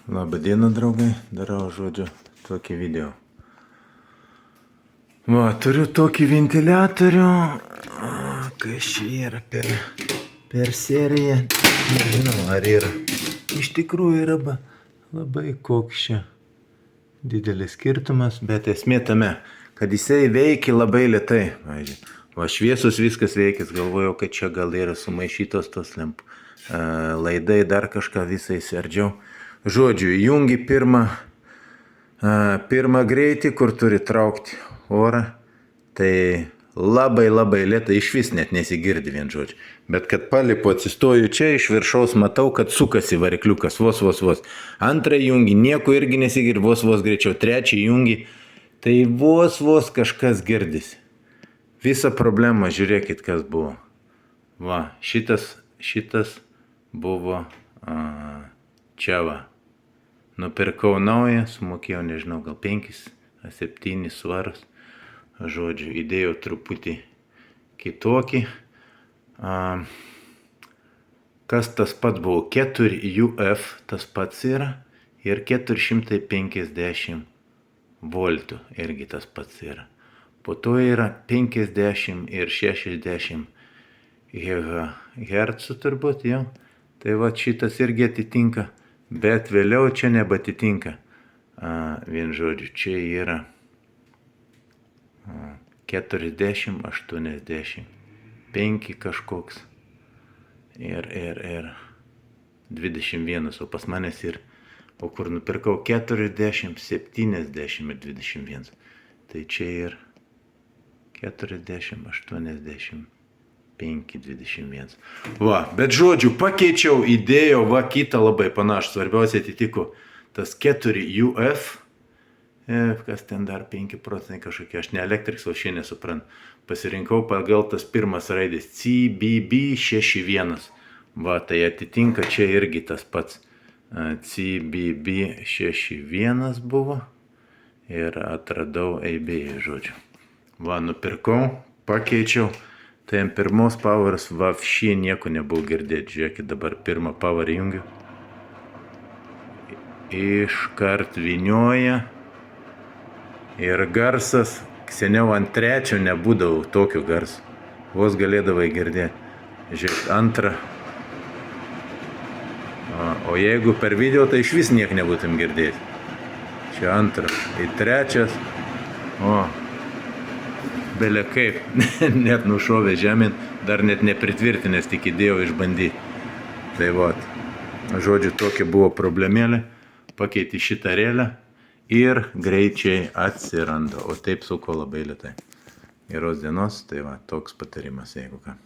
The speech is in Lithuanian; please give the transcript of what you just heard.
Labą dieną, draugai. Darau, žodžiu, tokį video. Va, turiu tokį ventiliatorių. Kas čia yra per seriją. Nežinau, ar yra. Iš tikrųjų yra labai koks čia didelis skirtumas, bet esmė tame, kad jisai veikia labai lėtai. Va, šviesus viskas veikia, galvojau, kad čia gal yra sumaišytos tos laidai, dar kažką visai serdžiau. Žodžiu, įjungi pirmą greitį, kur turi traukti orą, tai labai lėtai, iš vis net nesigirdi vien žodžiu. Bet kad palipu, atsistoju čia, iš viršaus matau, kad sukasi varikliukas, vos. Antrą įjungi, nieko irgi nesigirdi, vos greičiau. Trečią įjungi, tai vos kažkas girdisi. Visa problema, žiūrėkit, kas buvo. Va, šitas buvo čia va. Nupirkau naują, sumokėjau, nežinau, gal 5-7 svarus. Žodžiu, įdėjau truputį kitokį. Kas tas pats buvo? 4UF tas pats yra ir 450 voltų irgi tas pats yra. Po to yra 50 ir 60 hercų turbūt jau. Tai va šitas irgi atitinka. Bet vėliau čia nebatitinka. Vien žodžiu, čia yra 40, 85 kažkoks. Ir 21, o pas manęs ir, o kur nupirkau 40, 70 ir 21. Tai čia ir 40, 85, 21. Va, bet žodžiu, pakeičiau, įdėjau, va, kitą labai panašų, svarbiausia atitiko tas 4UF, kas ten dar 5% kažkokie, aš ne elektriks, o šiandien nesuprantu. Pasirinkau pagal tas pirmas raidės CBB61. Va, tai atitinka čia irgi tas pats CBB61 buvo ir atradau eBay, žodžiu. Va, nupirkau, pakeičiau. Tai ant pirmos poweras vapšė nieko nebuvo girdėti. Žiūrėkit, dabar pirmą power įjungiu. Iškart vynioja. Ir garsas, seniau ant trečio nebūdavo tokio garso. Vos galėdavai girdėti. Žiūrėk, antrą. O jeigu per video, tai iš vis niek nebūtum girdėti. Čia antrą. Ir trečias. O. Belė kaip, net nušovė žemyn, dar net nepritvirtinęs, tik įdėjau išbandyti. Tai vat, žodžiu, tokia buvo problemėlė, pakeiti šitą rėlę ir greičiai atsiranda, o taip suko labai lėtai. Geros dienos, tai va, toks patarimas, jeigu ką.